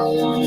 Hello.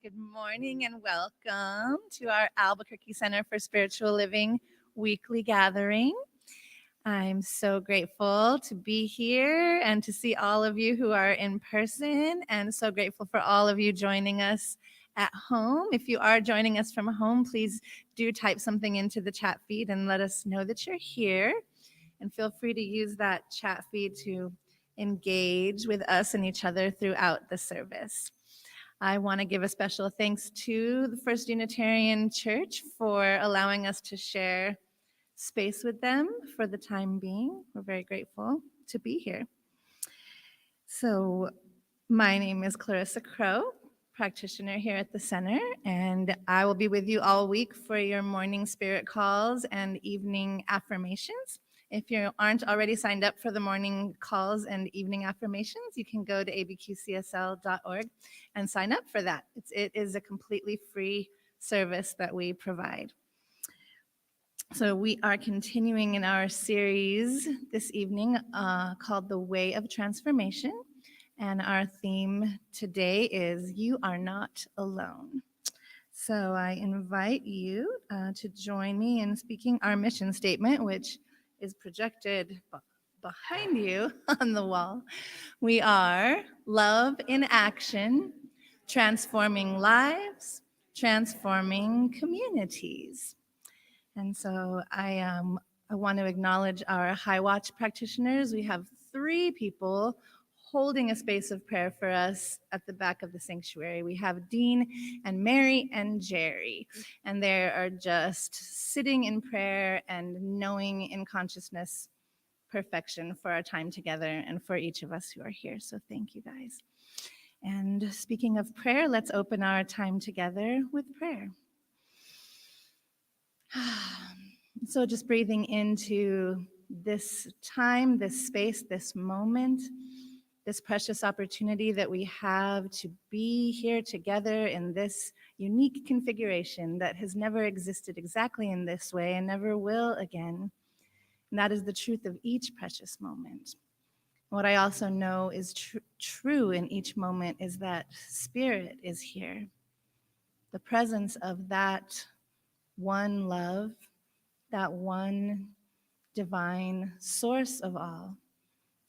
Good morning and welcome to our Albuquerque Center for Spiritual Living weekly gathering. I'm so grateful to be here and to see all of you who are in person, and so grateful for all of you joining us at home. If you are joining us from home, please do type something into the chat feed and let us know that you're here. And feel free to use that chat feed to engage with us and each other throughout the service. I want to give a special thanks to the First Unitarian Church for allowing us to share space with them for the time being. We're very grateful to be here. So my name is Clarissa Crow, practitioner here at the center, and I will be with you all week for your morning spirit calls and evening affirmations. If you aren't already signed up for the morning calls and evening affirmations, you can go to abqcsl.org and sign up for that. It is a completely free service that we provide. So we are continuing in our series this evening called The Way of Transformation. And our theme today is You Are Not Alone. So I invite you to join me in speaking our mission statement, which is projected behind you on the wall. We are love in action, transforming lives, transforming communities. And so I want to acknowledge our High Watch practitioners. We have 3 people holding a space of prayer for us at the back of the sanctuary. We have Dean and Mary and Jerry, and they are just sitting in prayer and knowing in consciousness perfection for our time together and for each of us who are here. So thank you guys. And speaking of prayer, let's open our time together with prayer. So just breathing into this time, this space, this moment, this precious opportunity that we have to be here together in this unique configuration that has never existed exactly in this way and never will again. And that is the truth of each precious moment. What I also know is true in each moment is that Spirit is here. The presence of that one love, that one divine source of all,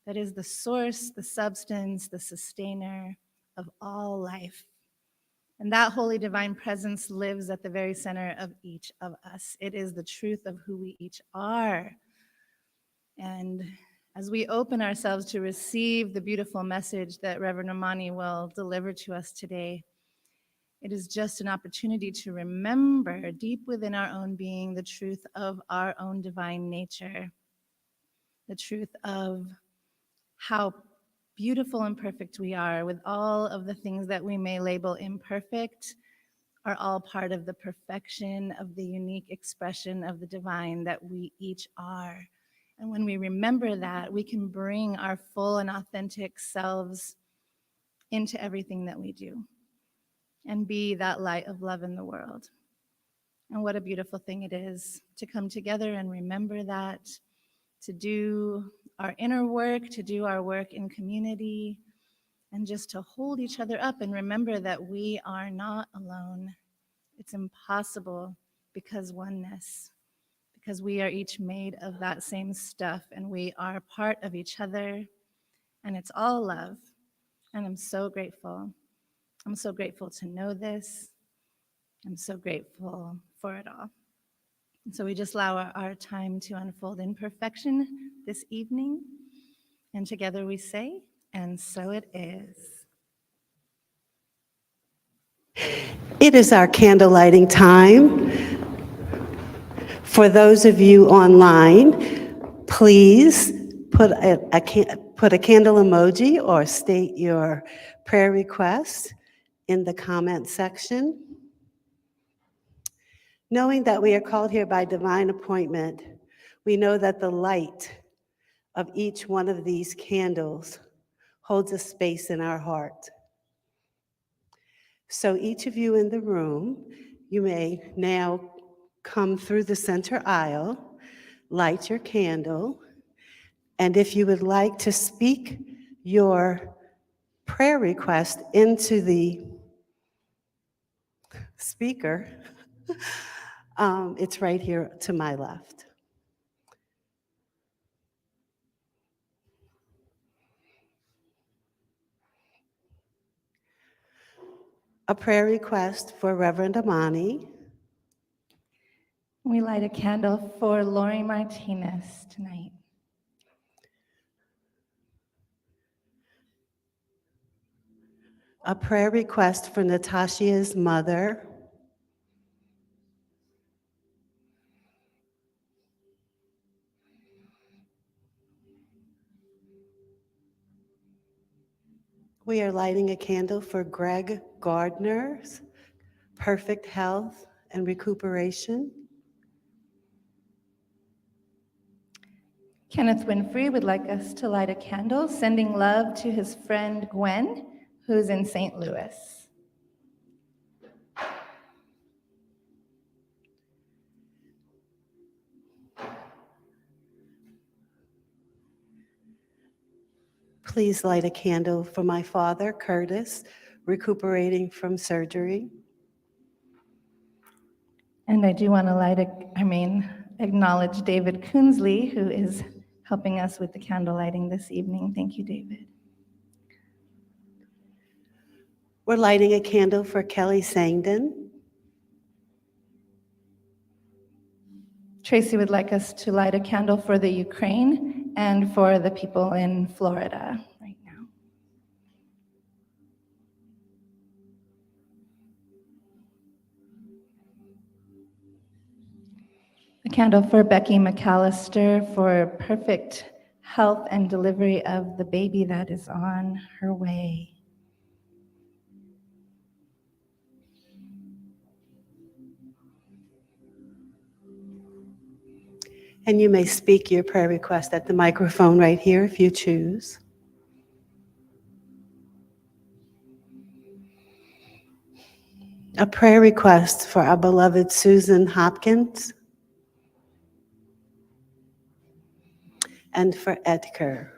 that is the source, the substance, the sustainer of all life. And that holy divine presence lives at the very center of each of us. It is the truth of who we each are. And as we open ourselves to receive the beautiful message that Reverend Amani will deliver to us today, it is just an opportunity to remember deep within our own being the truth of our own divine nature, the truth of how beautiful and perfect we are, with all of the things that we may label imperfect, are all part of the perfection of the unique expression of the divine that we each are. And when we remember that, we can bring our full and authentic selves into everything that we do and be that light of love in the world. And what a beautiful thing it is to come together and remember that, to do our inner work, to do our work in community, and just to hold each other up and remember that we are not alone. It's impossible because oneness, because we are each made of that same stuff and we are part of each other, and it's all love. And I'm so grateful. I'm so grateful to know this. I'm so grateful for it all. And so we just allow our time to unfold in perfection this evening. And together we say, and so it is. It is our candle lighting time. For those of you online, please put a candle emoji or state your prayer request in the comment section. Knowing that we are called here by divine appointment, we know that the light of each one of these candles holds a space in our heart. So each of you in the room, you may now come through the center aisle, light your candle, and if you would like to speak your prayer request into the speaker, it's right here to my left. A prayer request for Reverend Amani. We light a candle for Lori Martinez tonight. A prayer request for Natasha's mother. We are lighting a candle for Greg Gardner's perfect health and recuperation. Kenneth Winfrey would like us to light a candle, sending love to his friend Gwen, who's in St. Louis. Please light a candle for my father, Curtis, recuperating from surgery. And I do want to acknowledge David Coonsley, who is helping us with the candle lighting this evening. Thank you, David. We're lighting a candle for Kelly Sangden. Tracy would like us to light a candle for the Ukraine and for the people in Florida right now. A candle for Becky McAllister for perfect health and delivery of the baby that is on her way. And you may speak your prayer request at the microphone right here if you choose. A prayer request for our beloved Susan Hopkins and for Edgar.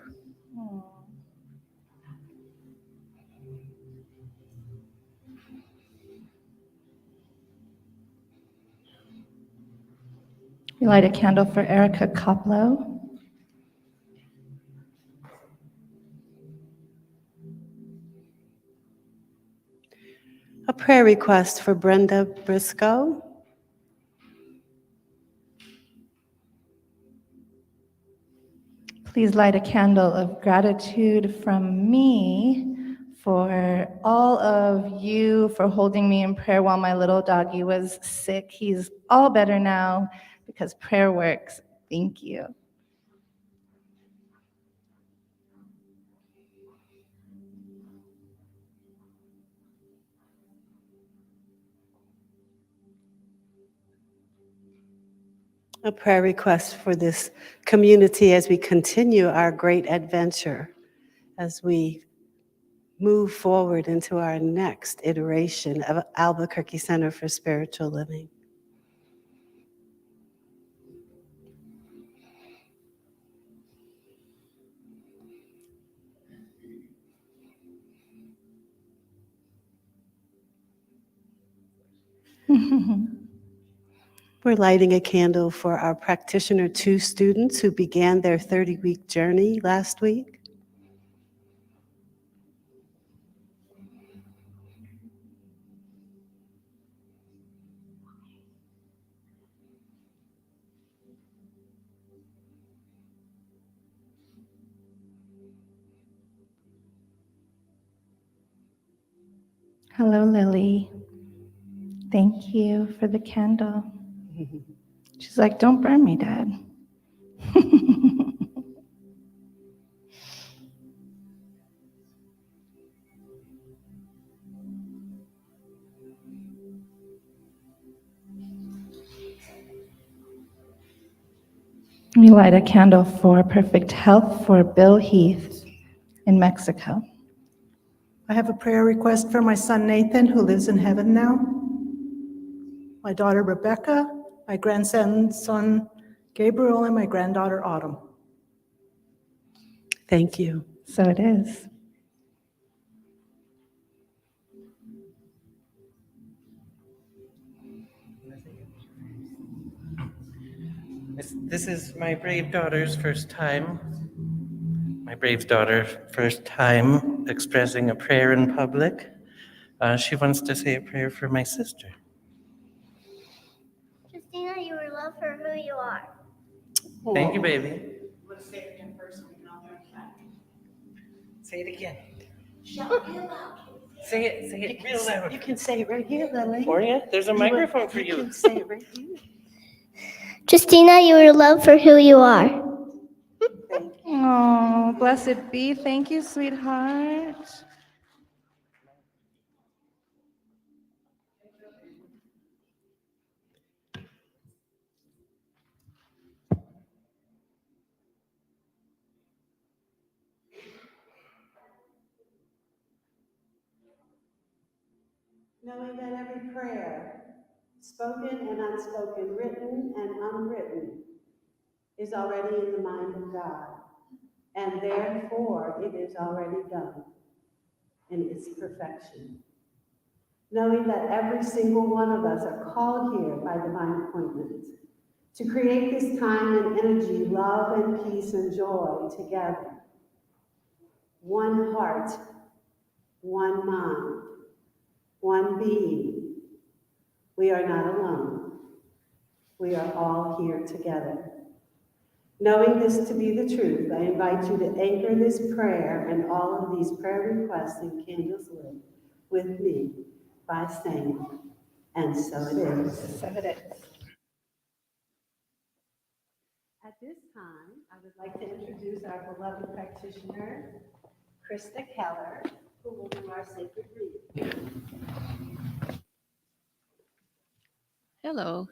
We light a candle for Erica Koplow. A prayer request for Brenda Briscoe. Please light a candle of gratitude from me for all of you for holding me in prayer while my little doggy was sick. He's all better now because prayer works. Thank you. A prayer request for this community as we continue our great adventure, as we move forward into our next iteration of Albuquerque Center for Spiritual Living. We're lighting a candle for our Practitioner 2 students who began their 30-week journey last week. Hello, Lily. Thank you for the candle. She's like, don't burn me, Dad. We light a candle for perfect health for Bill Heath in Mexico. I have a prayer request for my son Nathan, who lives in heaven now, my daughter Rebecca, my grandson Gabriel, and my granddaughter Autumn. Thank you. So it is. This is my brave daughter's first time. My brave daughter, first time expressing a prayer in public. She wants to say a prayer for my sister. Christina, you are loved for who you are. Thank you, baby. Say it again first. Say it again. Say it real loud. You can say it right here, Lily. For you? There's a microphone for You you. can say it right here. Justina, you are loved for who you are. Oh, blessed be. Thank you, sweetheart. Knowing that every prayer, spoken and unspoken, written and unwritten, is already in the mind of God, and therefore it is already done in its perfection. Knowing that every single one of us are called here by divine appointment to create this time and energy, love and peace and joy together. One heart, one mind, one being. We are not alone. We are all here together. Knowing this to be the truth, I invite you to anchor this prayer and all of these prayer requests in candles lit with me by saying, and so it is. So it is. At this time, I would like to introduce our beloved practitioner, Krista Keller, who will do our sacred reading. Hello.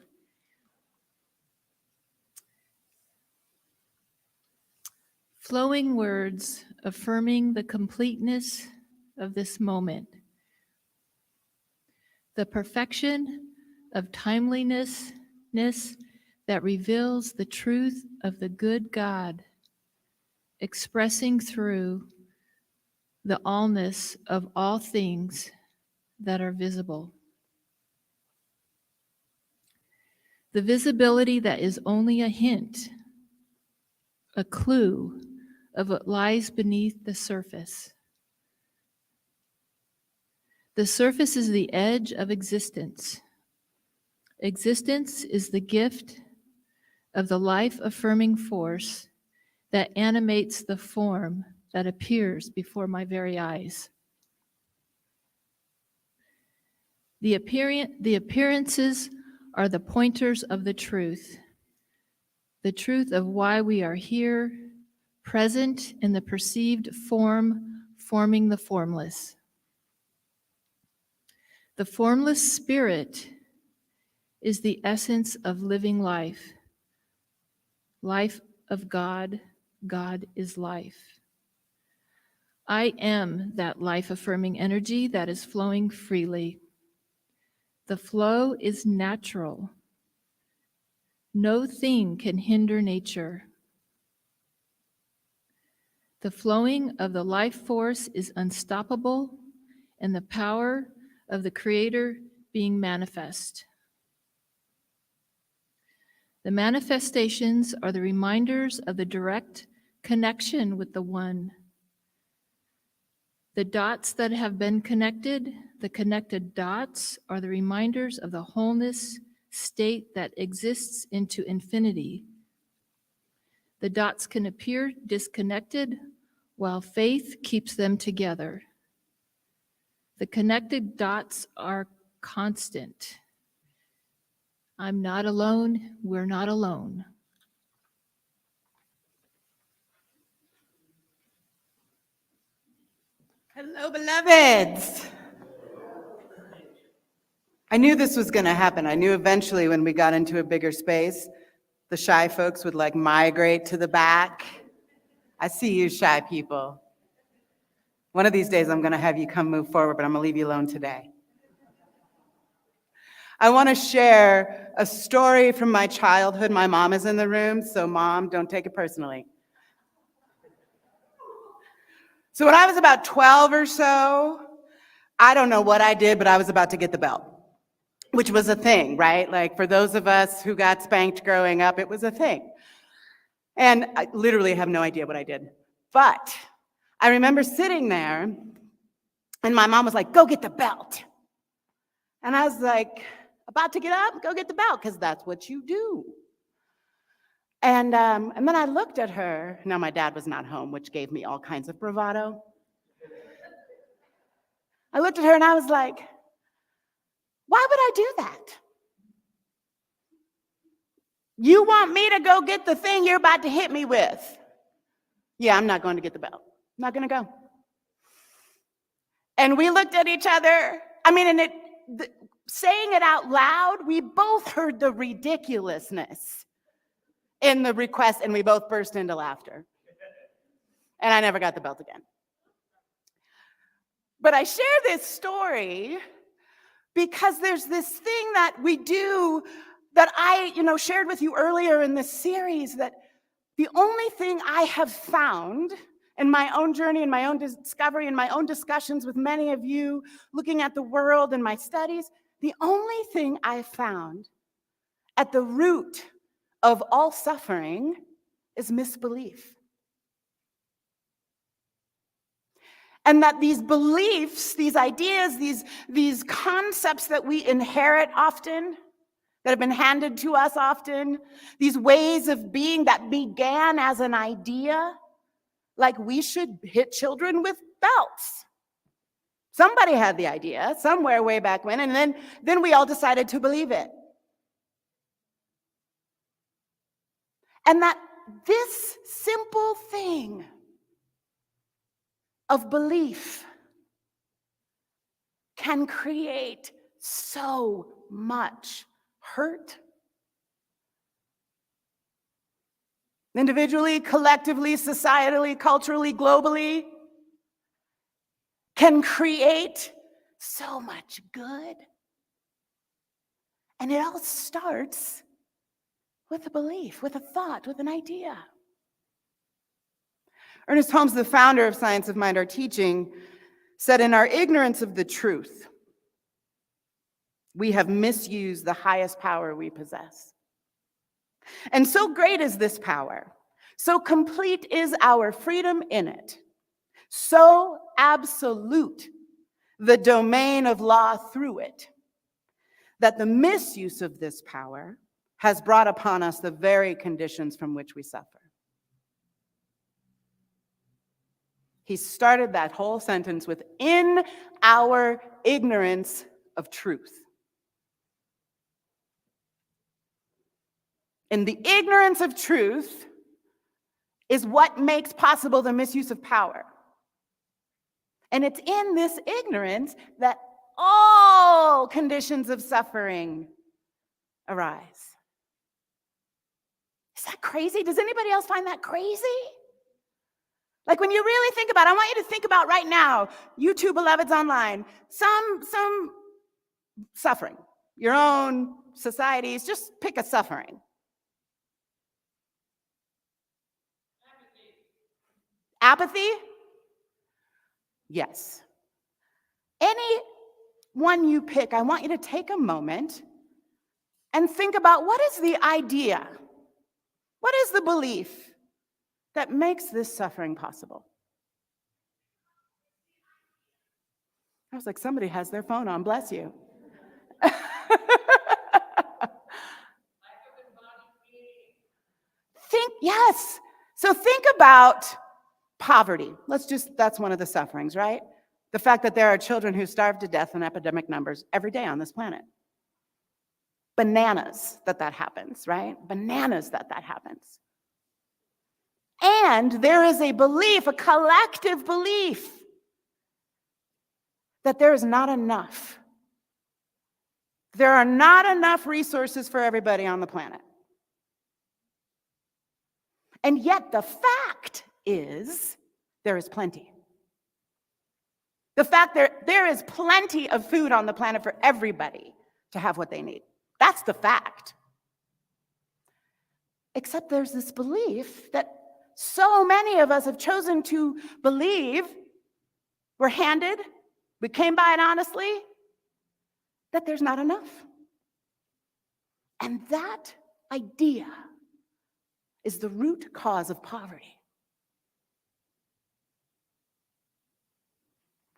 Flowing words affirming the completeness of this moment, the perfection of timeliness that reveals the truth of the good God, expressing through the allness of all things that are visible. The visibility that is only a hint, a clue of what lies beneath the surface. The surface is the edge of existence. Existence is the gift of the life-affirming force that animates the form that appears before my very eyes. The appearances are the pointers of the truth of why we are here, present in the perceived form, forming the formless. The formless spirit is the essence of living life. Life of God, God is life. I am that life-affirming energy that is flowing freely. The flow is natural. No thing can hinder nature. The flowing of the life force is unstoppable, and the power of the Creator being manifest. The manifestations are the reminders of the direct connection with the One. The dots that have been connected, the connected dots, are the reminders of the wholeness state that exists into infinity. The dots can appear disconnected, while faith keeps them together. The connected dots are constant. I'm not alone, we're not alone. Hello, beloveds. I knew this was going to happen. I knew eventually when we got into a bigger space, the shy folks would like migrate to the back. I see you shy people. One of these days I'm going to have you come move forward, but I'm going to leave you alone today. I want to share a story from my childhood. My mom is in the room, so Mom, don't take it personally. So when I was about 12 or so, I don't know what I did, but I was about to get the belt, which was a thing, right? Like for those of us who got spanked growing up, it was a thing. And I literally have no idea what I did. But I remember sitting there and my mom was like, go get the belt. And I was like, about to get up, go get the belt, because that's what you do. And then I looked at her. Now my dad was not home, which gave me all kinds of bravado. I looked at her and I was like, why would I do that? You want me to go get the thing you're about to hit me with? Yeah, I'm not going to get the belt. I'm not going to go. And we looked at each other. I mean, saying it out loud, we both heard the ridiculousness in the request, and we both burst into laughter. And I never got the belt again. But I share this story because there's this thing that we do that I, shared with you earlier in this series, that the only thing I have found in my own journey, in my own discovery, in my own discussions with many of you, looking at the world and my studies, the only thing I found at the root of all suffering is misbelief. And that these beliefs, these ideas, these concepts that we inherit often, that have been handed to us often, these ways of being that began as an idea, like we should hit children with belts. Somebody had the idea somewhere way back when, and then we all decided to believe it. And that this simple thing of belief can create so much hurt. Individually, collectively, societally, culturally, globally, can create so much good. And it all starts with a belief, with a thought, with an idea. Ernest Holmes, the founder of Science of Mind, Our Teaching, said, in our ignorance of the truth, we have misused the highest power we possess. And so great is this power, so complete is our freedom in it, so absolute the domain of law through it, that the misuse of this power has brought upon us the very conditions from which we suffer. He started that whole sentence with, in our ignorance of truth. And the ignorance of truth is what makes possible the misuse of power. And it's in this ignorance that all conditions of suffering arise. Is that crazy? Does anybody else find that crazy? Like when you really think about it, I want you to think about right now, you two beloveds online, some suffering, your own societies, just pick a suffering. Apathy? Yes. Any one you pick, I want you to take a moment and think about, what is the idea? What is the belief that makes this suffering possible? I was like, somebody has their phone on, bless you. Yes. So think about poverty. That's one of the sufferings, right? The fact that there are children who starve to death in epidemic numbers every day on this planet. Bananas that happens, right? Bananas that happens. And there is a belief, a collective belief, that there is not enough. There are not enough resources for everybody on the planet. And yet the fact is, there is plenty. The fact there is plenty of food on the planet for everybody to have what they need. That's the fact. Except there's this belief that so many of us have chosen to believe, we're handed, we came by it honestly, that there's not enough. And that idea is the root cause of poverty.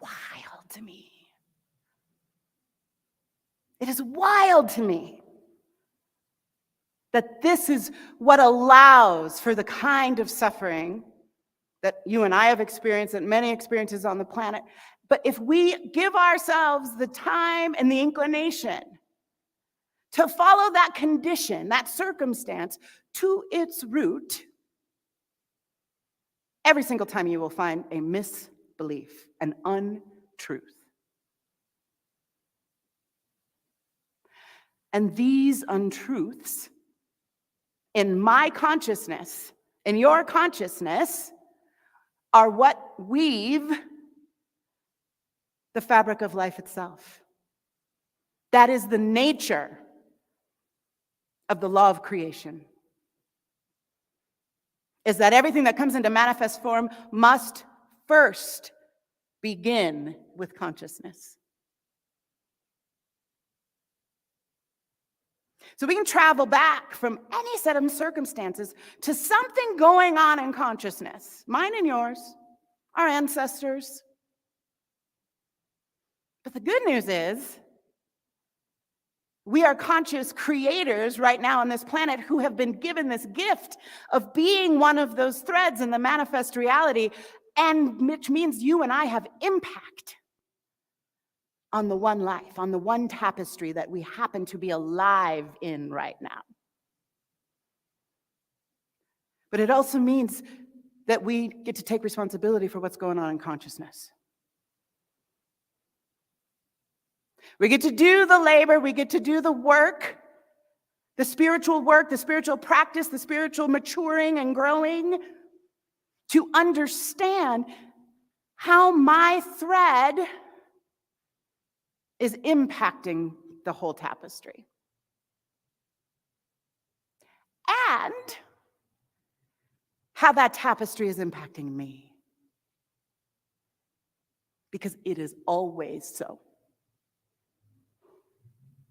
Wild to me. It is wild to me that this is what allows for the kind of suffering that you and I have experienced, that many experiences on the planet. But if we give ourselves the time and the inclination to follow that condition, that circumstance, to its root, every single time you will find a misbelief, an untruth. And these untruths, in my consciousness, in your consciousness, are what weave the fabric of life itself. That is the nature of the law of creation. Is that everything that comes into manifest form must first begin with consciousness. So we can travel back from any set of circumstances to something going on in consciousness, mine and yours, our ancestors. But the good news is, We are conscious creators right now on this planet who have been given this gift of being one of those threads in the manifest reality, and which means you and I have impact on the one life, on the one tapestry that we happen to be alive in right now. But it also means that we get to take responsibility for what's going on in consciousness. We get to do the labor, we get to do the work, the spiritual practice, the spiritual maturing and growing, to understand how my thread is impacting the whole tapestry. And how that tapestry is impacting me. Because it is always so.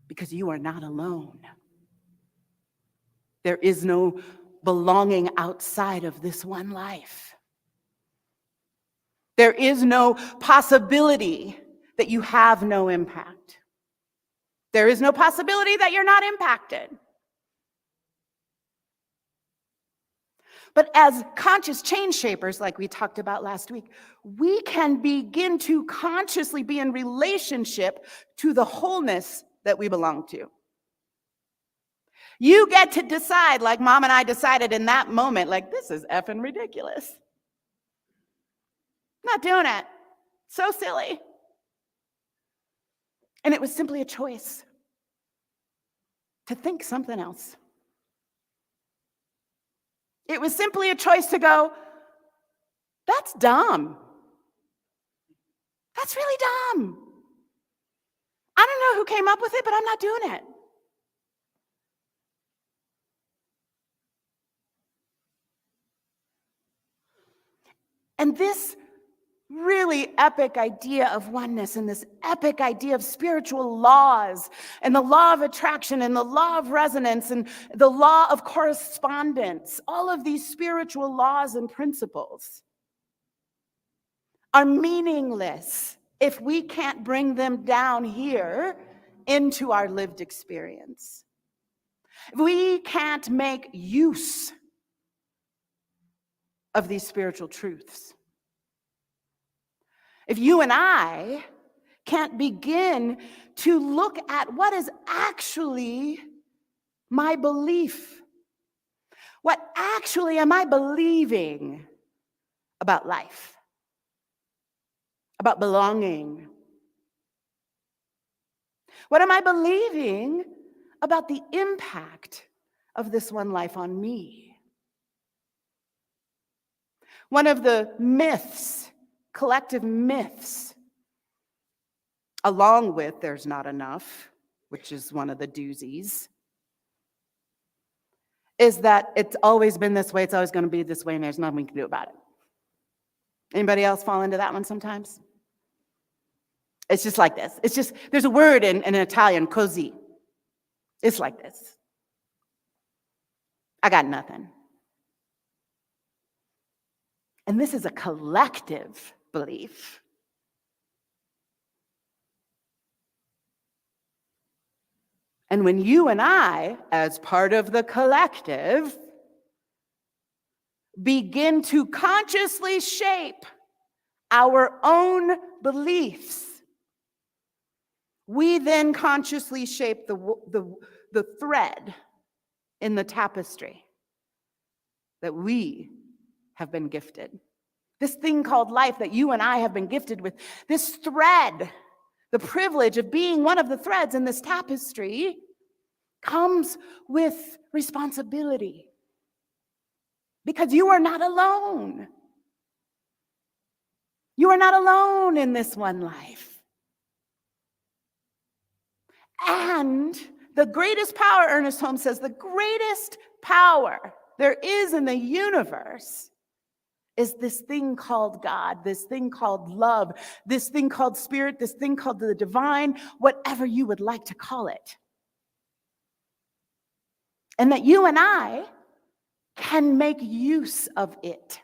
Because you are not alone. There is no belonging outside of this one life. There is no possibility that you have no impact. There is no possibility that you're not impacted. But as conscious change shapers, like we talked about last week, we can begin to consciously be in relationship to the wholeness that we belong to. You get to decide, like Mom and I decided in that moment, like, this is effing ridiculous. Not doing it. So silly. And it was simply a choice to think something else. It was simply a choice to go, that's dumb. That's really dumb. I don't know who came up with it, but I'm not doing it. And this really epic idea of oneness and this epic idea of spiritual laws and the law of attraction and the law of resonance and the law of correspondence, all of these spiritual laws and principles are meaningless if we can't bring them down here into our lived experience. If we can't make use of these spiritual truths. If you and I can't begin to look at what is actually my belief, what actually am I believing about life, about belonging? What am I believing about the impact of this one life on me? One of the myths, collective myths, along with there's not enough, which is one of the doozies, is that it's always been this way, it's always going to be this way, and there's nothing we can do about it. Anybody else fall into that one sometimes? It's just like this. It's just, there's a word in Italian, così. It's like this. I got nothing. And this is a collective belief. And when you and I, as part of the collective, begin to consciously shape our own beliefs, we then consciously shape the thread in the tapestry that we have been gifted. This thing called life that you and I have been gifted with, this thread, the privilege of being one of the threads in this tapestry, comes with responsibility. Because you are not alone. You are not alone in this one life. And the greatest power, Ernest Holmes says, the greatest power there is in the universe is this thing called God, this thing called love, this thing called spirit, this thing called the divine, whatever you would like to call it. And that you and I can make use of it.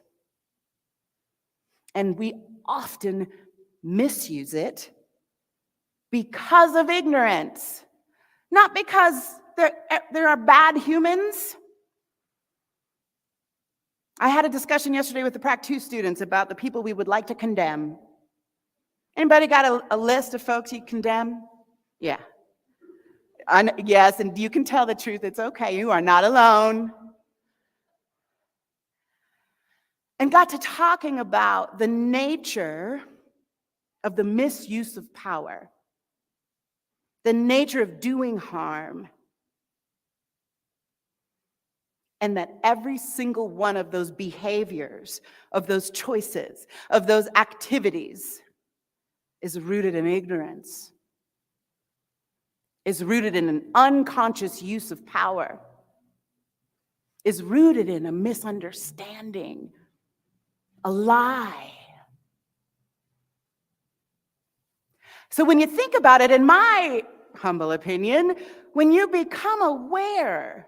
And we often misuse it because of ignorance. Not because there are bad humans. I had a discussion yesterday with the Prac 2 students about the people we would like to condemn. Anybody got a list of folks you condemn? Yeah. Yes, and you can tell the truth. It's okay. You are not alone. And got to talking about the nature of the misuse of power, the nature of doing harm, and that every single one of those behaviors, of those choices, of those activities is rooted in ignorance, is rooted in an unconscious use of power, is rooted in a misunderstanding, a lie. So when you think about it, in my humble opinion, when you become aware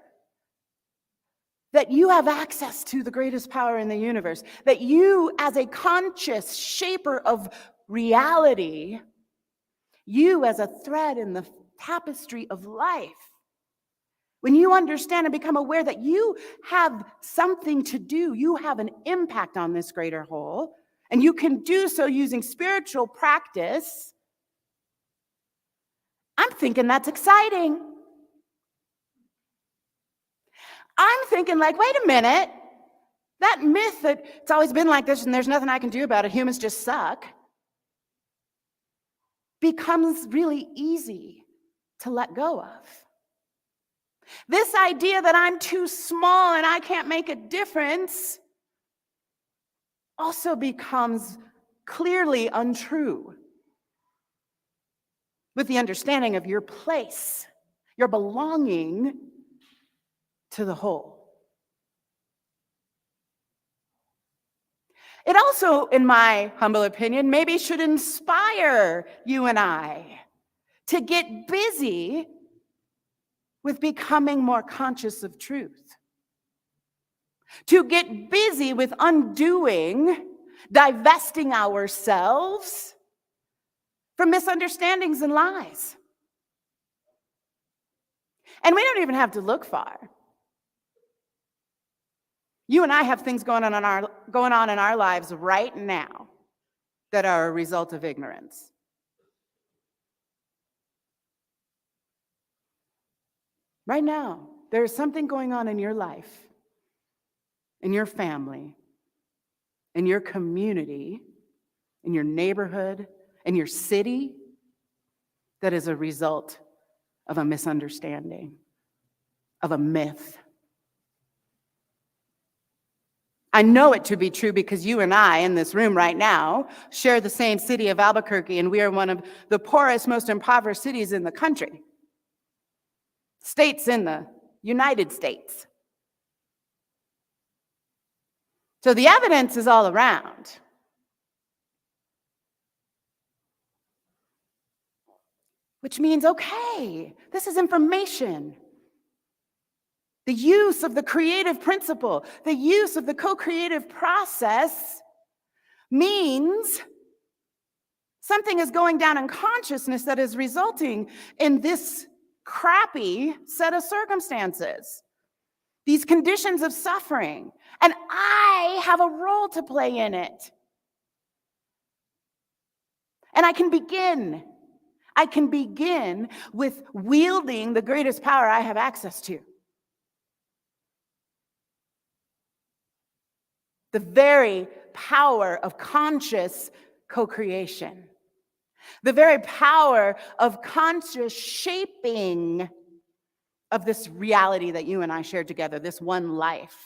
that you have access to the greatest power in the universe, that you, as a conscious shaper of reality, you as a thread in the tapestry of life, when you understand and become aware that you have something to do, you have an impact on this greater whole, and you can do so using spiritual practice, I'm thinking that's exciting. I'm thinking like, wait a minute, that myth that it's always been like this and there's nothing I can do about it, humans just suck, becomes really easy to let go of. This idea that I'm too small and I can't make a difference also becomes clearly untrue with the understanding of your place, your belonging to the whole. It also, in my humble opinion, maybe should inspire you and I to get busy with becoming more conscious of truth, to get busy with undoing, divesting ourselves from misunderstandings and lies. And we don't even have to look far. You and I have things going on in our lives right now that are a result of ignorance. Right now, there is something going on in your life, in your family, in your community, in your neighborhood, in your city, that is a result of a misunderstanding, of a myth. I know it to be true because you and I in this room right now share the same city of Albuquerque, and we are one of the poorest, most impoverished cities in the country. States in the United States. So the evidence is all around. Which means, okay, this is information. The use of the creative principle, the use of the co-creative process means something is going down in consciousness that is resulting in this crappy set of circumstances, these conditions of suffering, and I have a role to play in it. And I can begin with wielding the greatest power I have access to. The very power of conscious co-creation. The very power of conscious shaping of this reality that you and I shared together, this one life.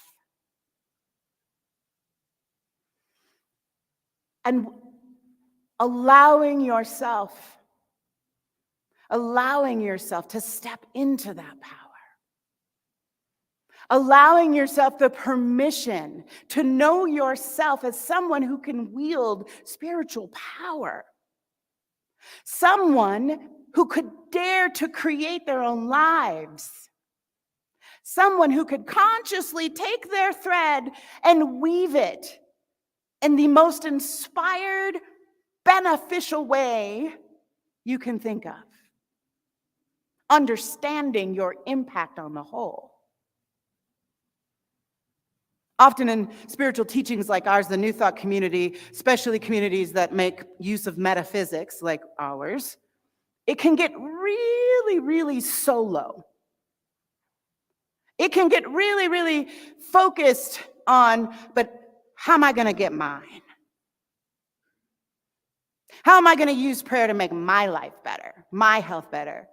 And allowing yourself to step into that power. Allowing yourself the permission to know yourself as someone who can wield spiritual power. Someone who could dare to create their own lives. Someone who could consciously take their thread and weave it in the most inspired, beneficial way you can think of. understanding your impact on the whole. Often in spiritual teachings like ours, the New Thought community, especially communities that make use of metaphysics like ours, it can get really, really solo. It can get really, really focused on, but how am I going to get mine? How am I going to use prayer to make my life better, my health better?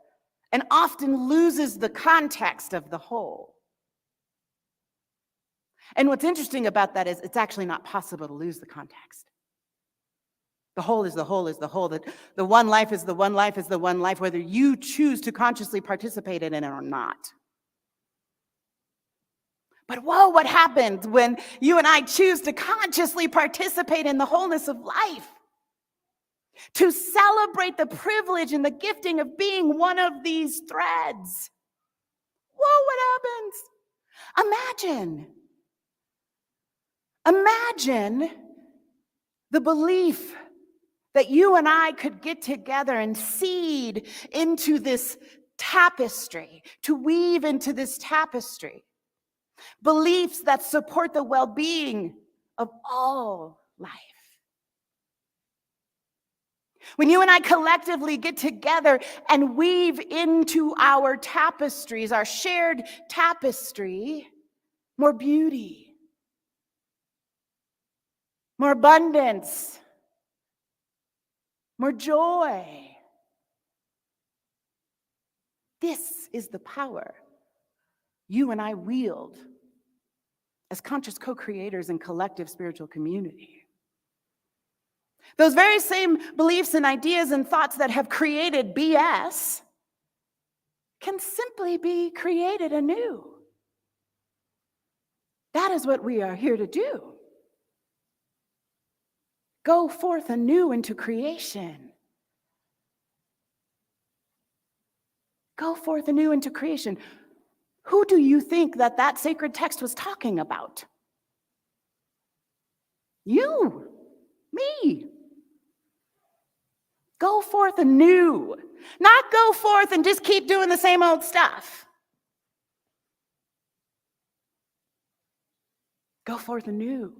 And often loses the context of the whole. And what's interesting about that is it's actually not possible to lose the context. The whole is the whole is the whole. That the one life is the one life is the one life, whether you choose to consciously participate in it or not. But whoa, what happens when you and I choose to consciously participate in the wholeness of life? To celebrate the privilege and the gifting of being one of these threads. Whoa, what happens? Imagine the belief that you and I could get together and seed into this tapestry, to weave into this tapestry, beliefs that support the well-being of all life. When you and I collectively get together and weave into our tapestries, our shared tapestry, more beauty, more abundance, more joy. This is the power you and I wield as conscious co-creators in collective spiritual community. Those very same beliefs and ideas and thoughts that have created BS can simply be created anew. That is what we are here to do. Go forth anew into creation. Go forth anew into creation. Who do you think that sacred text was talking about? You, me. Go forth anew. Not go forth and just keep doing the same old stuff. Go forth anew.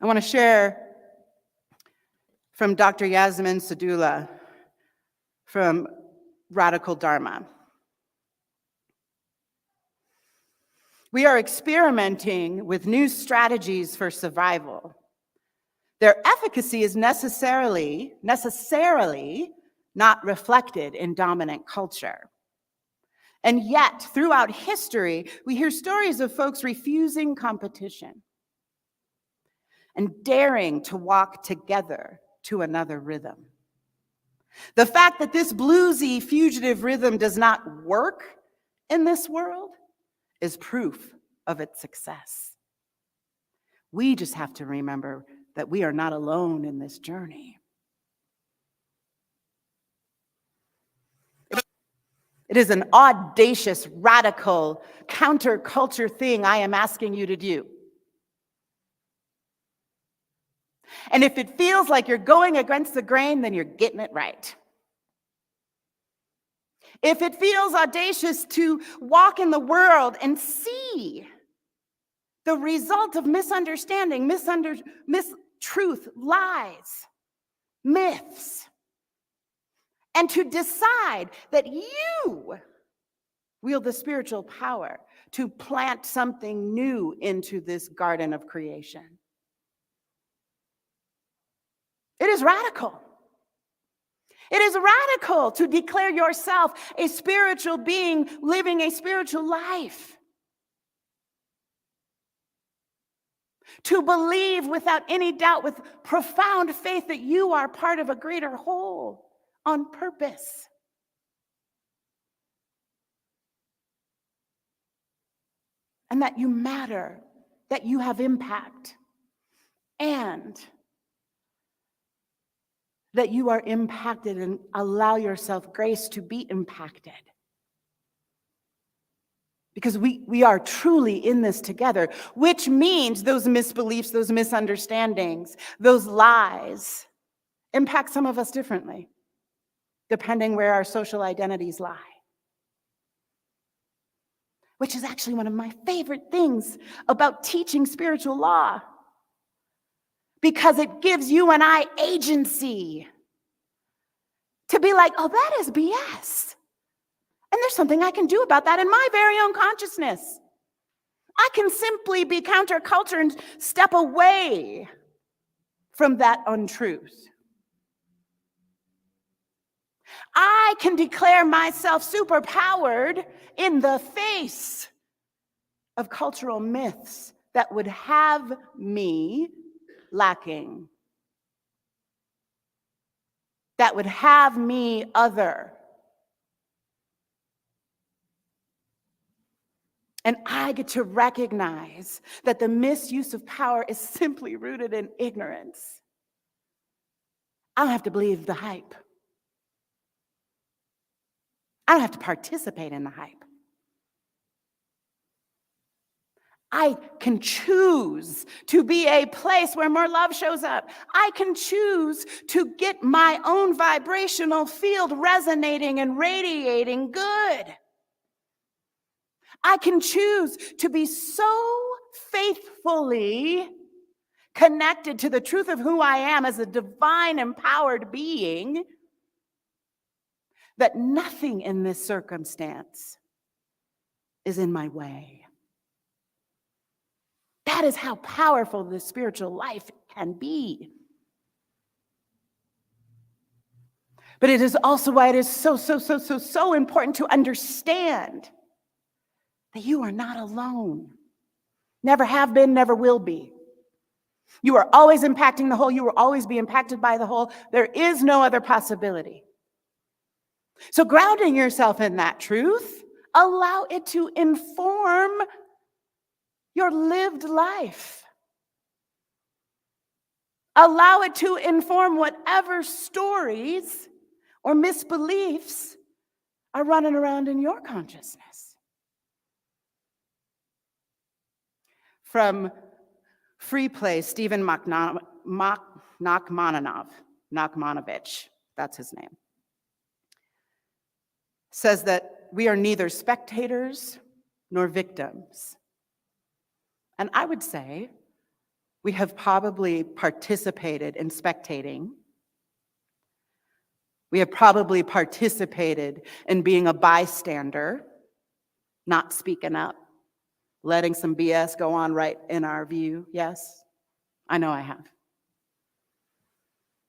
I want to share from Dr. Yasmin Sadullah from Radical Dharma. We are experimenting with new strategies for survival. Their efficacy is necessarily not reflected in dominant culture. And yet, throughout history, we hear stories of folks refusing competition and daring to walk together to another rhythm. The fact that this bluesy, fugitive rhythm does not work in this world is proof of its success. We just have to remember that we are not alone in this journey. It is an audacious, radical, counterculture thing I am asking you to do. And if it feels like you're going against the grain, then you're getting it right. If it feels audacious to walk in the world and see the result of misunderstanding, mistruth, lies, myths, and to decide that you wield the spiritual power to plant something new into this garden of creation. It is radical. It is radical to declare yourself a spiritual being living a spiritual life. To believe without any doubt, with profound faith, that you are part of a greater whole on purpose. And that you matter, that you have impact, and that you are impacted, and allow yourself grace to be impacted. Because we are truly in this together, which means those misbeliefs, those misunderstandings, those lies impact some of us differently. depending where our social identities lie. Which is actually one of my favorite things about teaching spiritual law, because it gives you and I agency to be like, oh, that is BS. And there's something I can do about that in my very own consciousness. I can simply be counterculture and step away from that untruth. I can declare myself superpowered in the face of cultural myths that would have me lacking, that would have me other. And I get to recognize that the misuse of power is simply rooted in ignorance. I don't have to believe the hype. I don't have to participate in the hype. I can choose to be a place where more love shows up. I can choose to get my own vibrational field resonating and radiating good. I can choose to be so faithfully connected to the truth of who I am as a divine empowered being that nothing in this circumstance is in my way. That is how powerful this spiritual life can be. But it is also why it is so important to understand that you are not alone. Never have been, never will be. You are always impacting the whole. You will always be impacted by the whole. There is no other possibility. So grounding yourself in that truth, allow it to inform your lived life. Allow it to inform whatever stories or misbeliefs are running around in your consciousness. From Free Play, Stephen Nachmanovich, that's his name, says that we are neither spectators nor victims. And I would say we have probably participated in spectating. We have probably participated in being a bystander, not speaking up, letting some BS go on right in our view. Yes, I know I have.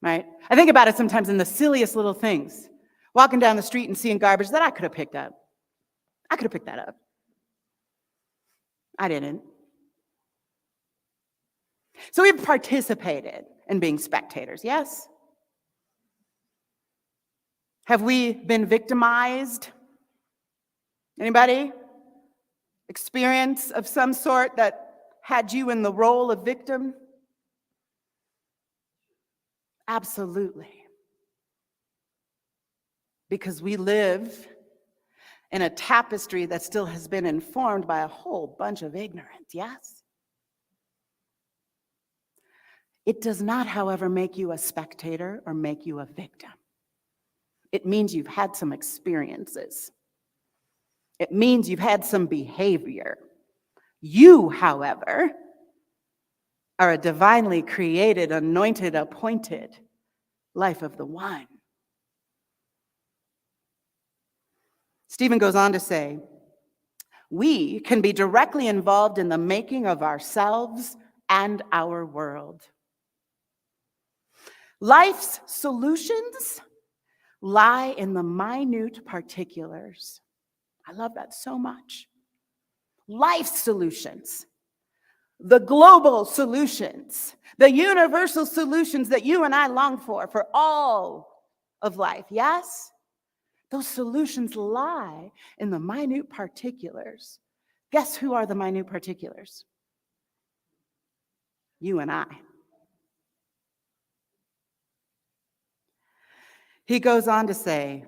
Right? I think about it sometimes in the silliest little things. Walking down the street and seeing garbage that I could have picked up. I could have picked that up. I didn't. So we've participated in being spectators, yes? Have we been victimized? Anybody? Experience of some sort that had you in the role of victim? Absolutely. Because we live in a tapestry that still has been informed by a whole bunch of ignorance, yes? It does not, however, make you a spectator or make you a victim. It means you've had some experiences. It means you've had some behavior. You, however, are a divinely created, anointed, appointed life of the one. Stephen goes on to say, we can be directly involved in the making of ourselves and our world. Life's solutions lie in the minute particulars. I love that so much. Life's solutions, the global solutions, the universal solutions that you and I long for all of life, yes? Those solutions lie in the minute particulars. Guess who are the minute particulars? You and I. He goes on to say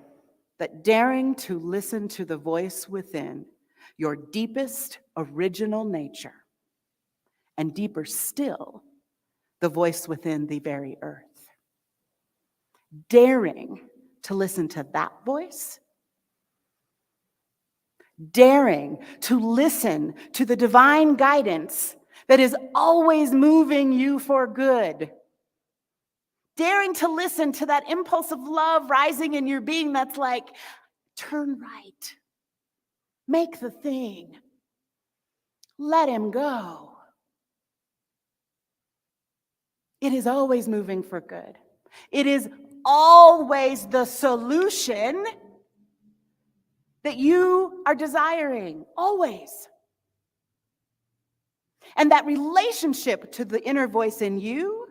that daring to listen to the voice within your deepest original nature, and deeper still, the voice within the very earth. Daring to listen to that voice, daring to listen to the divine guidance that is always moving you for good, daring to listen to that impulse of love rising in your being that's like, turn right, make the thing, let him go. It is always moving for good. It is always the solution that you are desiring, always. And that relationship to the inner voice in you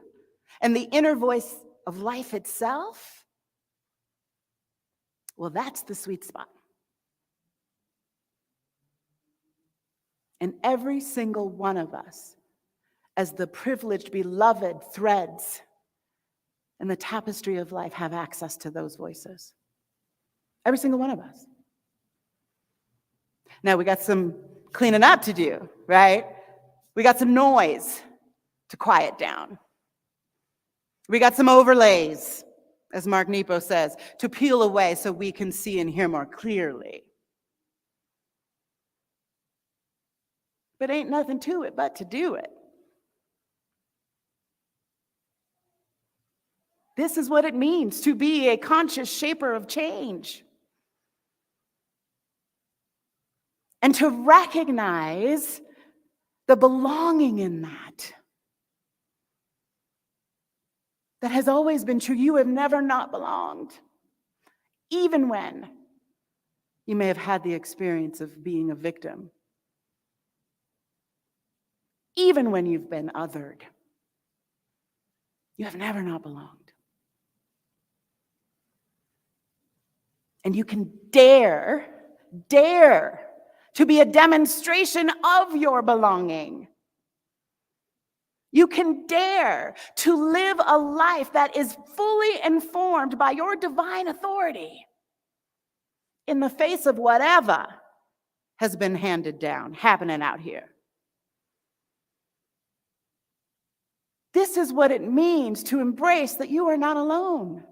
and the inner voice of life itself, well, that's the sweet spot. And every single one of us, as the privileged, beloved threads in the tapestry of life, have access to those voices. Every single one of us. Now, we got some cleaning up to do, right? We got some noise to quiet down. We got some overlays, as Mark Nepo says, to peel away so we can see and hear more clearly. But ain't nothing to it but to do it. This is what it means to be a conscious shaper of change. And to recognize the belonging in that has always been true. You have never not belonged, even when you may have had the experience of being a victim, even when you've been othered. You have never not belonged. And you can dare to be a demonstration of your belonging. You can dare to live a life that is fully informed by your divine authority in the face of whatever has been handed down, happening out here. This is what it means to embrace that you are not alone.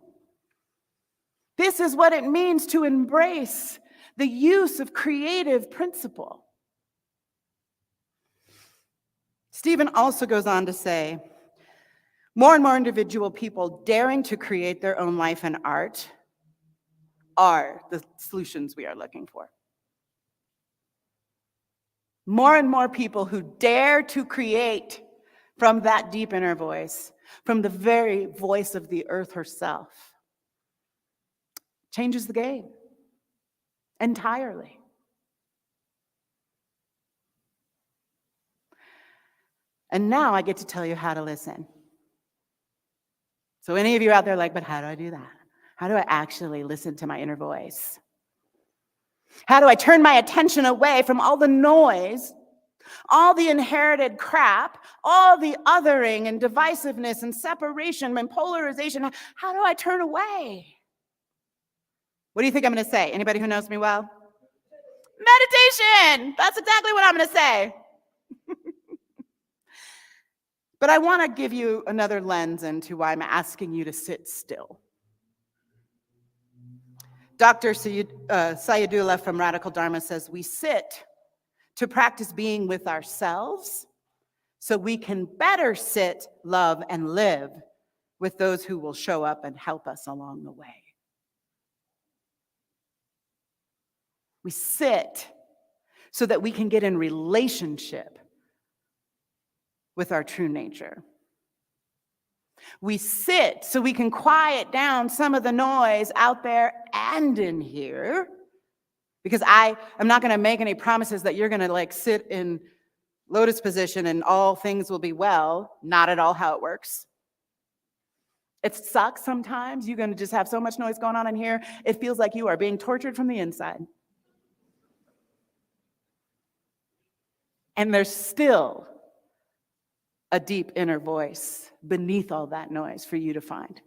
This is what it means to embrace the use of creative principle. Stephen also goes on to say, more and more individual people daring to create their own life and art are the solutions we are looking for. More and more people who dare to create from that deep inner voice, from the very voice of the earth herself, changes the game entirely. And now I get to tell you how to listen. So any of you out there like, but how do I do that? How do I actually listen to my inner voice? How do I turn my attention away from all the noise, all the inherited crap, all the othering and divisiveness and separation and polarization? How do I turn away? What do you think I'm going to say? Anybody who knows me well? Meditation! That's exactly what I'm going to say. But I want to give you another lens into why I'm asking you to sit still. Dr. Sayadullah from Radical Dharma says, we sit to practice being with ourselves so we can better sit, love, and live with those who will show up and help us along the way. We sit so that we can get in relationship with our true nature. We sit so we can quiet down some of the noise out there and in here, because I am not going to make any promises that you're going to sit in lotus position and all things will be well. Not at all how it works. It sucks sometimes. You're going to just have so much noise going on in here. It feels like you are being tortured from the inside. And there's still a deep inner voice beneath all that noise for you to find.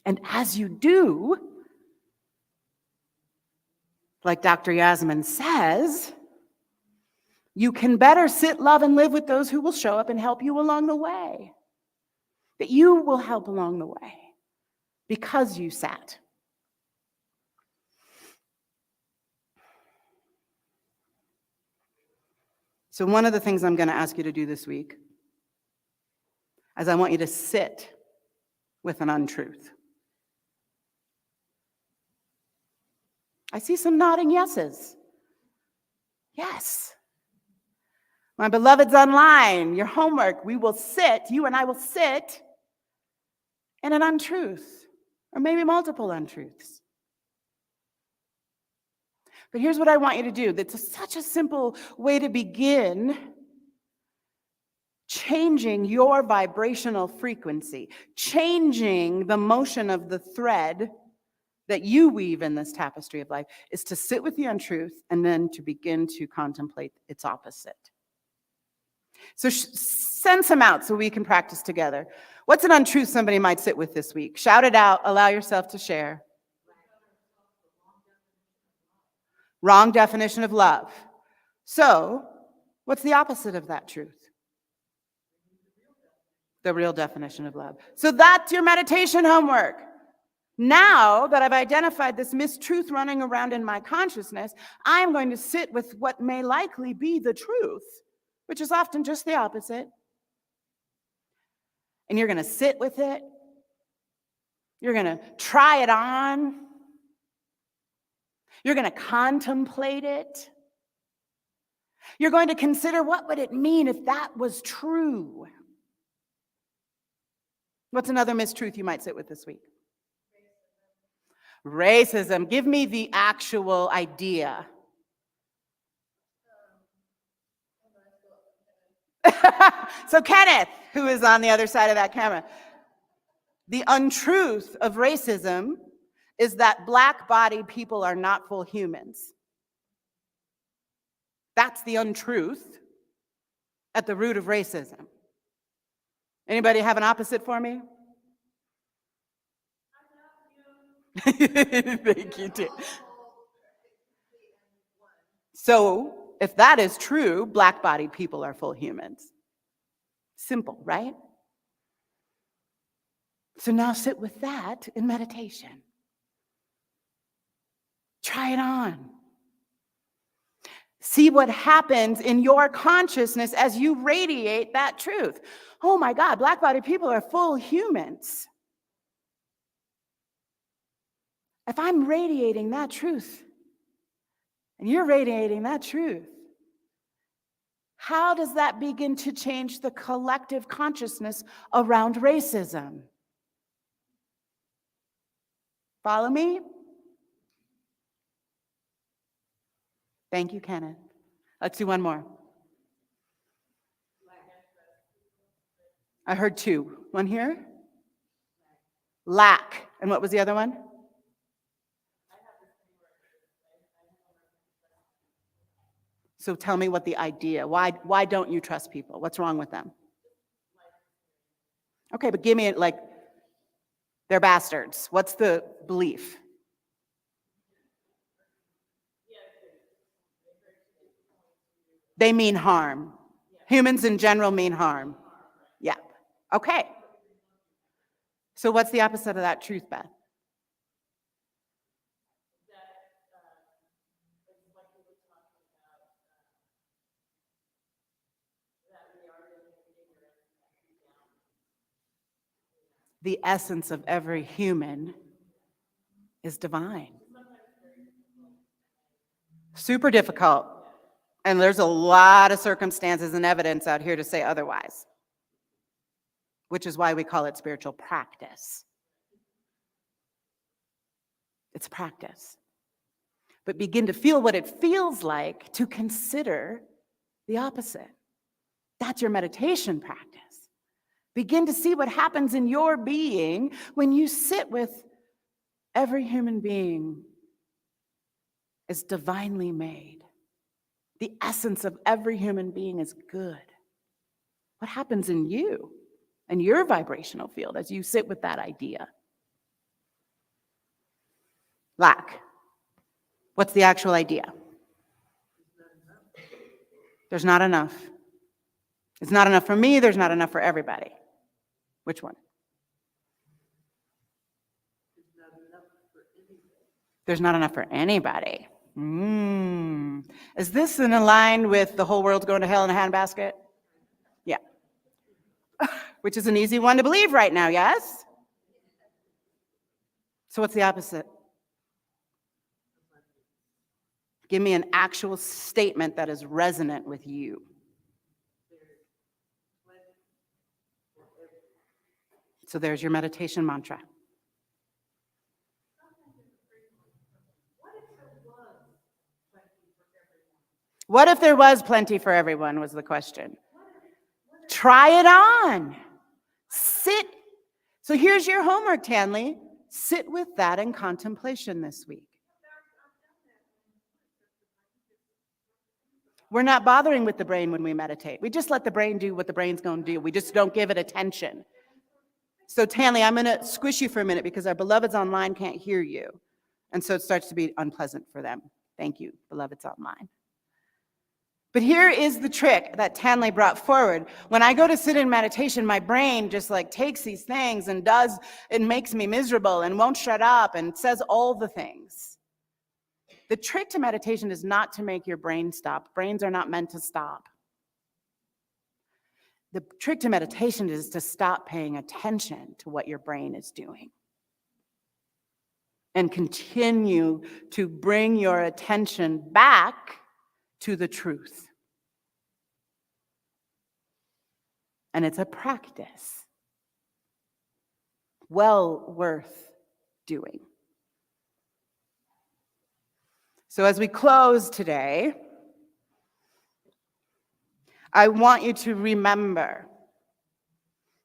And as you do, like Dr. Yasmin says, you can better sit, love, and live with those who will show up and help you along the way. That you will help along the way. because you sat. So one of the things I'm going to ask you to do this week is I want you to sit with an untruth. I see some nodding yeses. Yes. My beloveds online, your homework, you and I will sit in an untruth, or maybe multiple untruths. But here's what I want you to do. That's such a simple way to begin changing your vibrational frequency, changing the motion of the thread that you weave in this tapestry of life, is to sit with the untruth and then to begin to contemplate its opposite. So send some out so we can practice together. What's an untruth somebody might sit with this week? Shout it out. Allow yourself to share. Wrong definition of love. So, what's the opposite of that truth? The real definition of love. So that's your meditation homework. Now that I've identified this mistruth running around in my consciousness, I'm going to sit with what may likely be the truth, which is often just the opposite. And you're going to sit with it. You're going to try it on. You're going to contemplate it. You're going to consider, what would it mean if that was true? What's another mistruth you might sit with this week? Racism. Give me the actual idea. So Kenneth, who is on the other side of that camera, the untruth of racism is that black-bodied people are not full humans. That's the untruth at the root of racism. Anybody have an opposite for me? Thank you, too. So, if that is true, black-bodied people are full humans. Simple, right? So now sit with that in meditation. Try it on. See what happens in your consciousness as you radiate that truth. Oh my God, black-bodied people are full humans. If I'm radiating that truth, and you're radiating that truth, how does that begin to change the collective consciousness around racism? Follow me? Thank you, Kenneth. Let's do one more. I heard two. One here? Lack. And what was the other one? So tell me what the idea, why don't you trust people? What's wrong with them? Okay, but give me like, they're bastards. What's the belief? They mean harm. Humans in general mean harm. Yeah. Okay. So what's the opposite of that truth, Beth? The essence of every human is divine. Super difficult. And there's a lot of circumstances and evidence out here to say otherwise, which is why we call it spiritual practice. It's practice. But begin to feel what it feels like to consider the opposite. That's your meditation practice. Begin to see what happens in your being when you sit with every human being is divinely made. The essence of every human being is good. What happens in you and your vibrational field as you sit with that idea? Lack. What's the actual idea? There's not enough. It's not enough for me, there's not enough for everybody. Which one? There's not enough for anybody. Is this in line with the whole world's going to hell in a handbasket? Yeah. Which is an easy one to believe right now, yes? So what's the opposite? Give me an actual statement that is resonant with you. So there's your meditation mantra. What if there was plenty for everyone, was the question. Try it on. Sit. So here's your homework, Tanley. Sit with that in contemplation this week. We're not bothering with the brain when we meditate. We just let the brain do what the brain's going to do. We just don't give it attention. So Tanley, I'm going to squish you for a minute because our beloveds online can't hear you. And so it starts to be unpleasant for them. Thank you, beloveds online. But here is the trick that Tanley brought forward. When I go to sit in meditation, my brain just like takes these things and it makes me miserable and won't shut up and says all the things. The trick to meditation is not to make your brain stop. Brains are not meant to stop. The trick to meditation is to stop paying attention to what your brain is doing and continue to bring your attention back to the truth. And it's a practice well worth doing. So as we close today, I want you to remember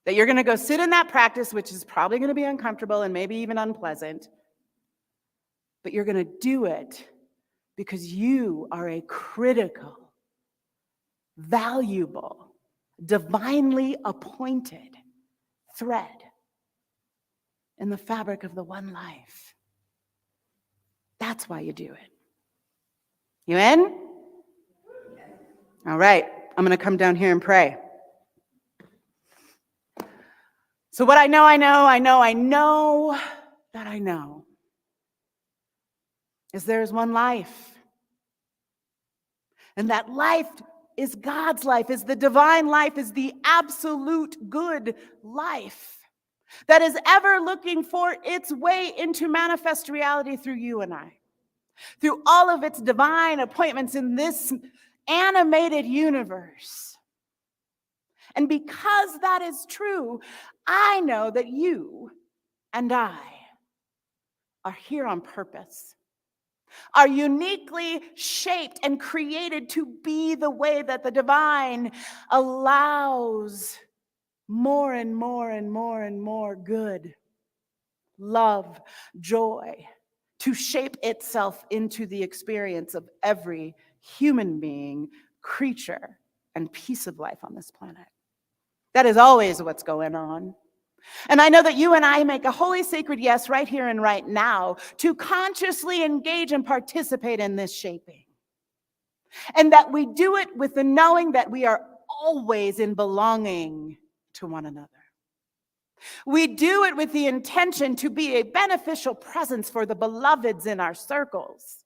that you're going to go sit in that practice, which is probably going to be uncomfortable and maybe even unpleasant, but you're going to do it because you are a critical, valuable, divinely appointed thread in the fabric of the one life. That's why you do it. You in? All right, I'm going to come down here and pray. So what I know is there is one life. And that life is God's life, is the divine life, is the absolute good life that is ever looking for its way into manifest reality through you and I. Through all of its divine appointments in this animated universe. And because that is true, I know that you and I are here on purpose, are uniquely shaped and created to be the way that the divine allows more and more and more and more good, love, joy to shape itself into the experience of every human being, creature, and piece of life on this planet. That is always what's going on. And I know that you and I make a holy sacred yes right here and right now to consciously engage and participate in this shaping. And that we do it with the knowing that we are always in belonging to one another. We do it with the intention to be a beneficial presence for the beloveds in our circles.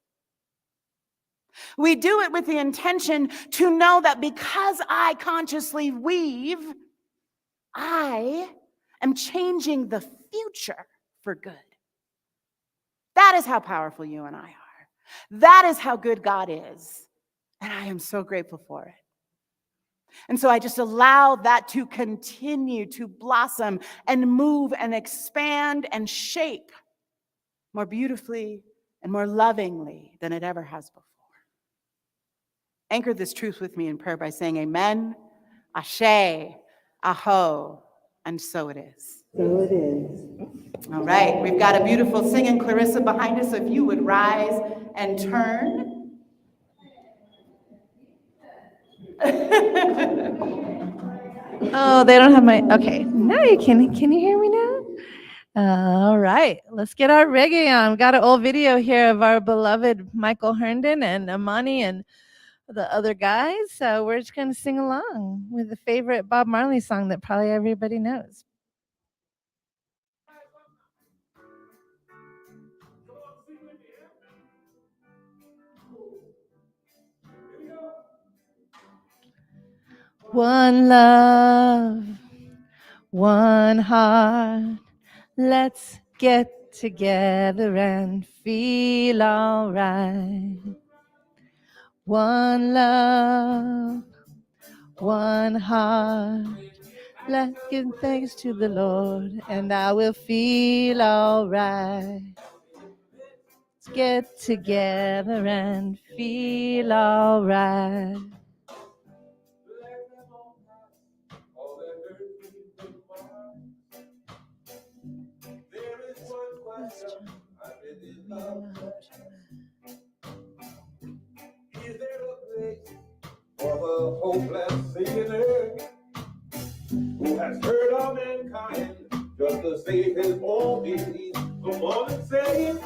We do it with the intention to know that because I consciously weave, I am changing the future for good. That is how powerful you and I are. That is how good God is. And I am so grateful for it. And so I just allow that to continue to blossom and move and expand and shape more beautifully and more lovingly than it ever has before. Anchor this truth with me in prayer by saying amen, ashe, aho, and so it is. So it is. All right, we've got a beautiful singing Clarissa behind us. So if you would rise and turn. Oh, they don't have my, okay. Now you can you hear me now? All right, let's get our reggae on. We got an old video here of our beloved Michael Herndon and Amani and the other guys. So we're just going to sing along with the favorite Bob Marley song that probably everybody knows. One love, one heart. Let's get together and feel alright. One love, one heart. Let's give thanks to the Lord, and I will feel alright. Let's get together and feel alright. Is there a place for the hopeless sinner who has hurt all mankind just to save his own needs? Come on and say it.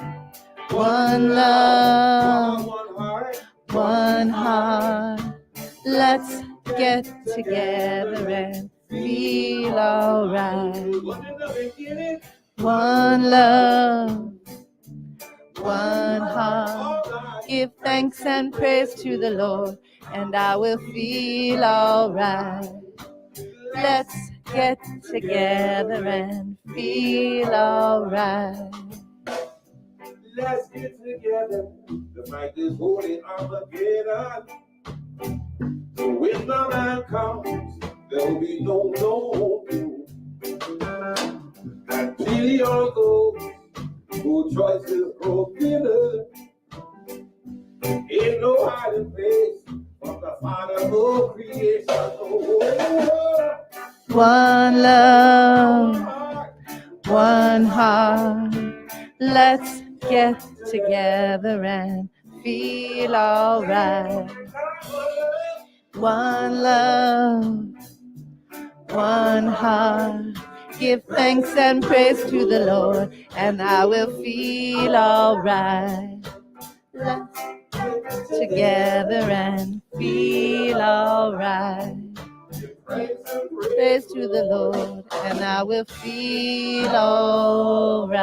One love, one heart, one heart. Let's get together and feel alright. One in the beginning, One love, one heart. all night. Give thanks and praise to the Lord, and I will feel alright. Let's get together and feel alright. Let's get together to fight this holy Armageddon. So when the man comes, there'll be no doom. And pity on those whose choices broken. Ain't no hiding place from the Father of creation. Oh, One love, one heart. Let's get together and feel alright. One love, one heart. Give thanks and praise to the Lord, and I will feel alright. Let's get together and feel alright. Praise to the Lord, and I will feel alright.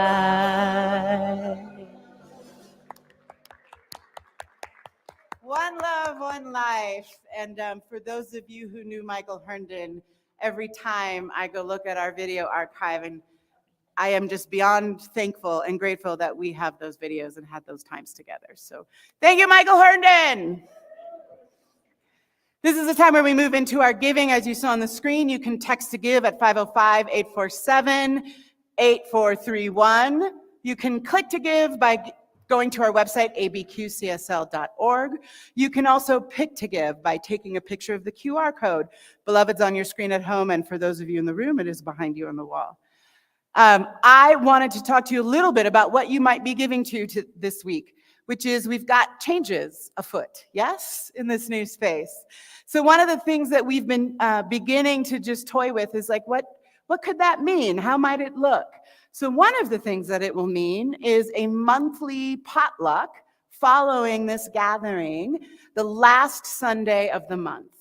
One love, one life. And for those of you who knew Michael Herndon, every time I go look at our video archive, and I am just beyond thankful and grateful that we have those videos and had those times together. So thank you, Michael Herndon. This is the time where we move into our giving. As you saw on the screen, you can text to give at 505-847-8431. You can click to give by going to our website, ABQCSL.org. You can also pick to give by taking a picture of the QR code. Beloved's on your screen at home, and for those of you in the room, it is behind you on the wall. I wanted to talk to you a little bit about what you might be giving to this week, which is we've got changes afoot, yes, in this new space. So one of the things that we've been beginning to just toy with is like, what could that mean? How might it look? So one of the things that it will mean is a monthly potluck following this gathering, the last Sunday of the month.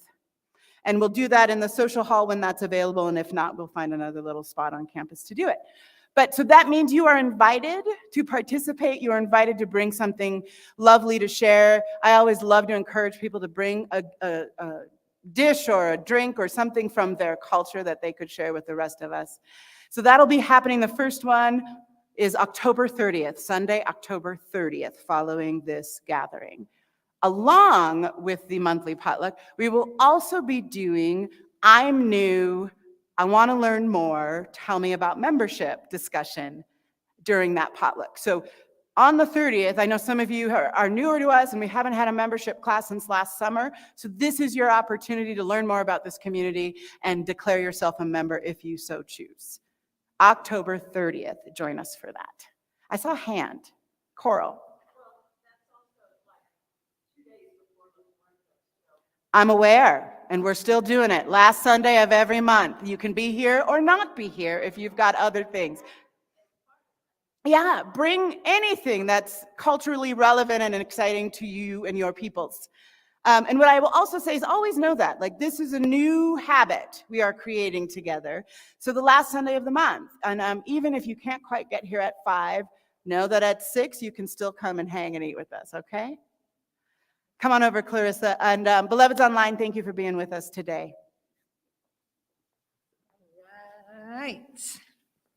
And we'll do that in the social hall when that's available, and if not, we'll find another little spot on campus to do it. But so that means you are invited to participate. You are invited to bring something lovely to share. I always love to encourage people to bring a dish or a drink or something from their culture that they could share with the rest of us. So that'll be happening. The first one is October 30th, Sunday, October 30th, following this gathering. Along with the monthly potluck, we will also be doing I'm New, I Want to Learn More, Tell Me About Membership discussion during that potluck. So on the 30th, I know some of you are newer to us and we haven't had a membership class since last summer. So this is your opportunity to learn more about this community and declare yourself a member if you so choose. October 30th, join us for that. I saw a hand. Coral. I'm aware, and we're still doing it. Last Sunday of every month. You can be here or not be here if you've got other things. Yeah, bring anything that's culturally relevant and exciting to you and your peoples. And what I will also say is always know that, like, this is a new habit we are creating together. So the last Sunday of the month, and even if you can't quite get here at 5, know that at 6 you can still come and hang and eat with us, okay? Come on over, Clarissa. And Beloved's Online, thank you for being with us today. right.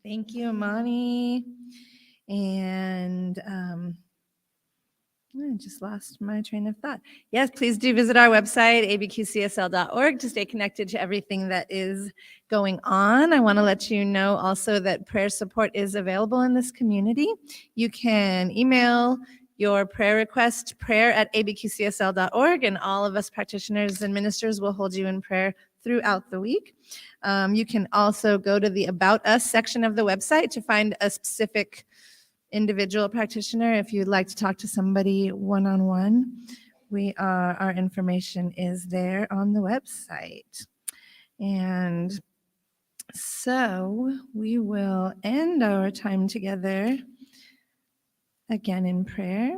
Thank you, Amani. And I just lost my train of thought. Yes, please do visit our website, abqcsl.org, to stay connected to everything that is going on. I want to let you know also that prayer support is available in this community. You can email your prayer request, prayer@abqcsl.org, and all of us practitioners and ministers will hold you in prayer throughout the week. You can also go to the About Us section of the website to find a specific individual practitioner. If you'd like to talk to somebody one-on-one, our information is there on the website. And so we will end our time together again in prayer.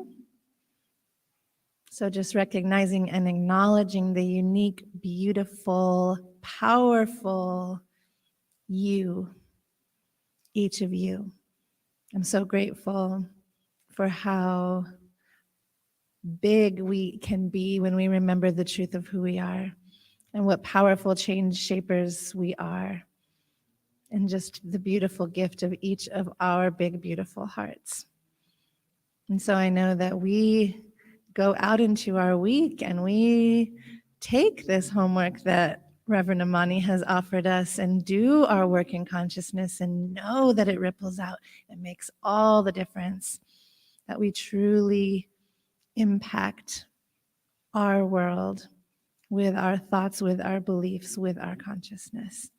So just recognizing and acknowledging the unique, beautiful, powerful you, each of you. I'm so grateful for how big we can be when we remember the truth of who we are and what powerful change shapers we are, and just the beautiful gift of each of our big, beautiful hearts. And so I know that we go out into our week and we take this homework that Reverend Amani has offered us and do our work in consciousness and know that it ripples out and makes all the difference, that we truly impact our world with our thoughts, with our beliefs, with our consciousness.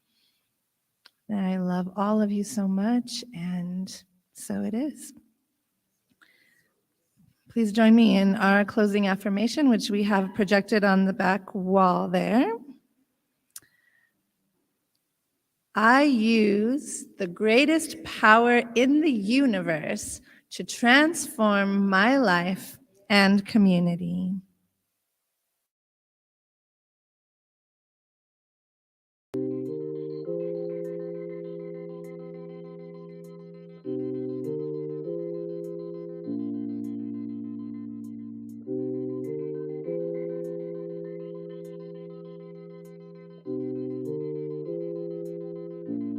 And I love all of you so much, and so it is. Please join me in our closing affirmation, which we have projected on the back wall there. I use the greatest power in the universe to transform my life and community.